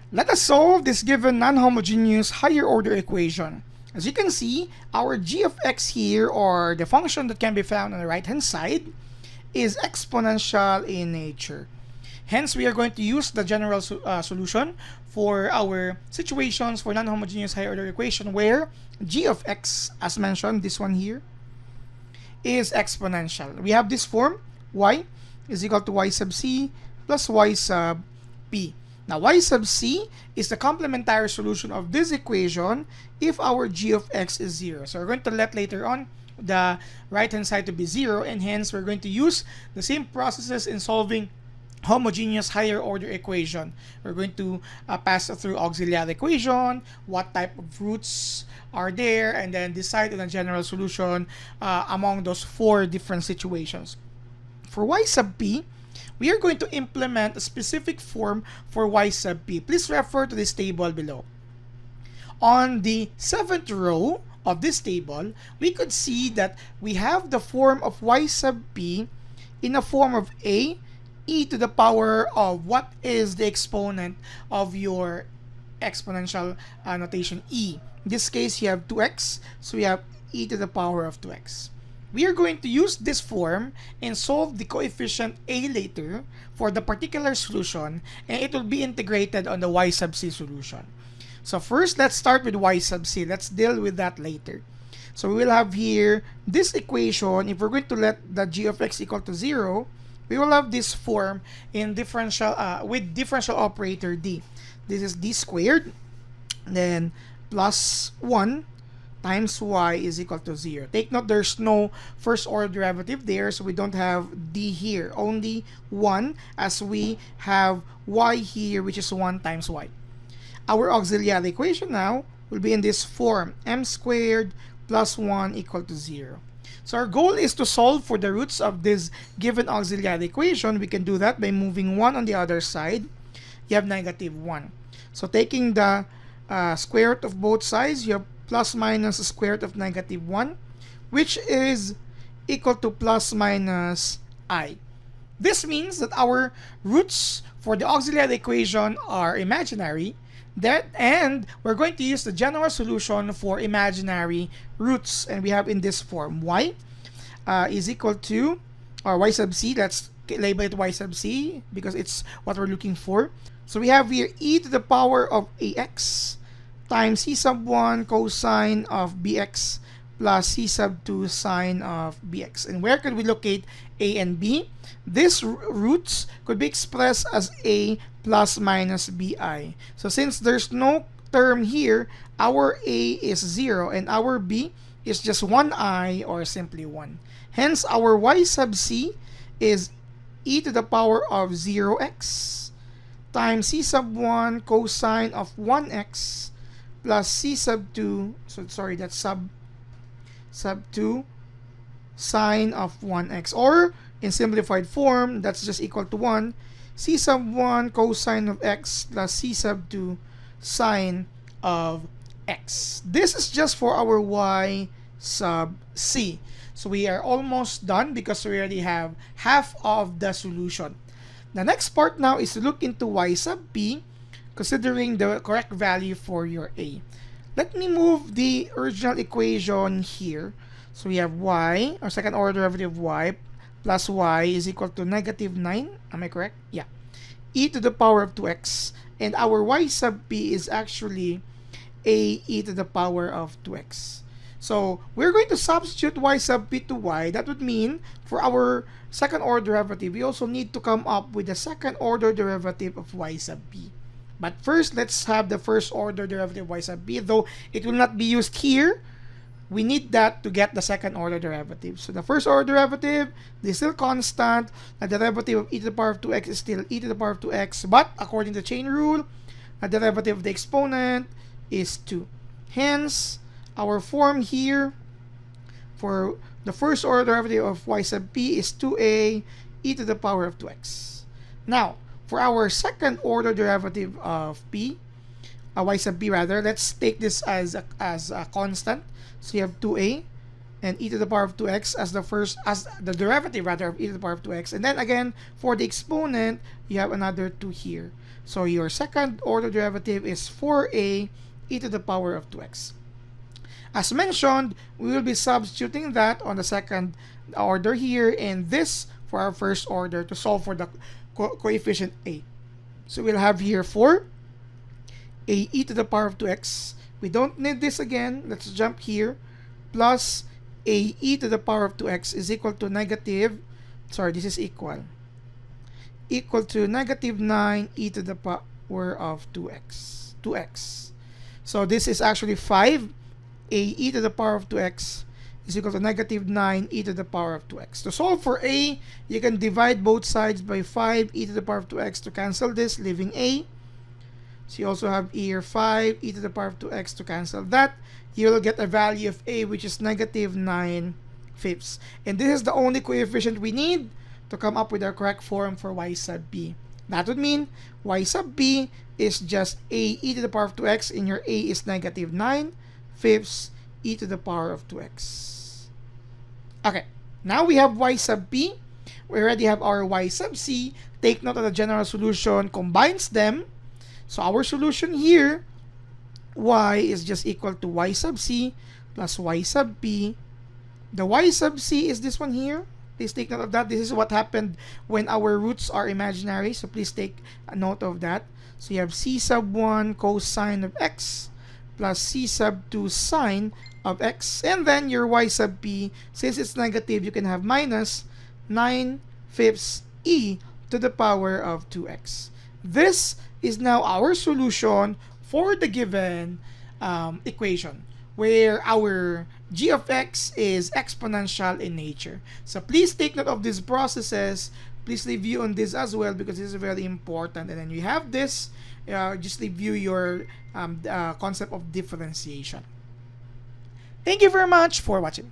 Let us solve this given non-homogeneous higher order equation. As you can see, our g of x here, or the function that can be found on the right hand side, is exponential in nature. Hence, we are going to use the general solution for our situations for non-homogeneous higher order equation where g of x, as mentioned, this one here, is exponential. We have this form, y is equal to y sub c plus y sub p. Now, y sub c is the complementary solution of this equation if our g of x is 0. So we're going to let later on the right-hand side to be 0, and hence we're going to use the same processes in solving homogeneous higher order equation. We're going to pass through auxiliary equation, what type of roots are there, and then decide on a general solution among those 4 different situations. For y sub p, we are going to implement a specific form for y sub p. Please refer to this table below. On the 7th row of this table, we could see that we have the form of y sub p in a form of a e to the power of what is the exponent of your exponential notation e. In this case, you have 2x, so we have e to the power of 2x. We are going to use this form and solve the coefficient a later for the particular solution, and it will be integrated on the y sub c solution. So first, let's start with y sub c. Let's deal with that later. So we will have here this equation. If we're going to let the g of x equal to 0, we will have this form in differential with differential operator d. This is d squared, then plus 1 times y is equal to 0. Take note, there's no first order derivative there, so we don't have d here. Only 1, as we have y here, which is 1 times y. Our auxiliary equation now will be in this form, m squared plus 1 equal to 0. So our goal is to solve for the roots of this given auxiliary equation. We can do that by moving 1 on the other side. You have negative 1. So taking the square root of both sides, you have plus minus the square root of negative 1, which is equal to plus minus I. This means that our roots for the auxiliary equation are imaginary, and we're going to use the general solution for imaginary roots, and we have in this form y is equal to, or y sub c, let's label it y sub c because it's what we're looking for. So we have here e to the power of ax times c sub 1 cosine of bx plus c sub 2 sine of bx. And where could we locate a and b? These roots could be expressed as a plus minus bi. So since there's no term here, our a is 0 and our b is just 1i, or simply 1. Hence, our y sub c is e to the power of 0x times c sub 1 cosine of 1x plus c sub 2, that's sub 2 sine of 1x, or in simplified form, that's just equal to 1, c sub 1 cosine of x plus c sub 2 sine of x. This is just for our y sub c. So we are almost done because we already have half of the solution. The next part now is to look into y sub p, considering the correct value for your a. Let me move the original equation here. So we have y, or second order derivative y, plus y is equal to negative 9. Am I correct? Yeah. E to the power of 2x. And our y sub p is actually a e to the power of 2x. So we're going to substitute y sub p to y. That would mean for our second order derivative, we also need to come up with the second order derivative of y sub p. But first, let's have the first order derivative y sub p. Though it will not be used here, we need that to get the second order derivative. So the first order derivative is still constant. The derivative of e to the power of 2x is still e to the power of 2x. But according to the chain rule, the derivative of the exponent is 2. Hence, our form here for the first order derivative of y sub p is 2a e to the power of 2x. Now, for our second order derivative of p, y sub p rather, let's take this as a constant. So you have 2a and e to the power of 2x as the derivative rather of e to the power of 2x. And then again, for the exponent, you have another 2 here. So your second order derivative is 4a e to the power of 2x. As mentioned, we will be substituting that on the second order here and this for our first order to solve for the coefficient a. So we'll have here 4a e to the power of 2x. We don't need this again. Let's jump here. Plus a e to the power of 2x is equal to negative, sorry, this is equal to negative 9 e to the power of 2x. So this is actually 5 a e to the power of 2x is equal to negative 9 e to the power of 2x. To solve for a, you can divide both sides by 5 e to the power of 2x to cancel this, leaving a. So you also have here 5 e to the power of 2x to cancel that. You will get a value of a which is negative 9/5. And this is the only coefficient we need to come up with our correct form for y sub b. That would mean y sub b is just a e to the power of 2x, and your a is negative 9/5 e to the power of 2x. Okay, now we have y sub b. We already have our y sub c. Take note of the general solution combines them. So our solution here, y is just equal to y sub c plus y sub b. The y sub c is this one here. Please take note of that. This is what happened when our roots are imaginary. So please take a note of that. So you have c sub 1 cosine of x plus c sub 2 sine of x. And then your y sub b, since it's negative, you can have minus 9/5 e to the power of 2x. This is now our solution for the given equation, where our g of x is exponential in nature. So please take note of these processes. Please review on this as well because this is very important. And then you have this, just review your concept of differentiation. Thank you very much for watching.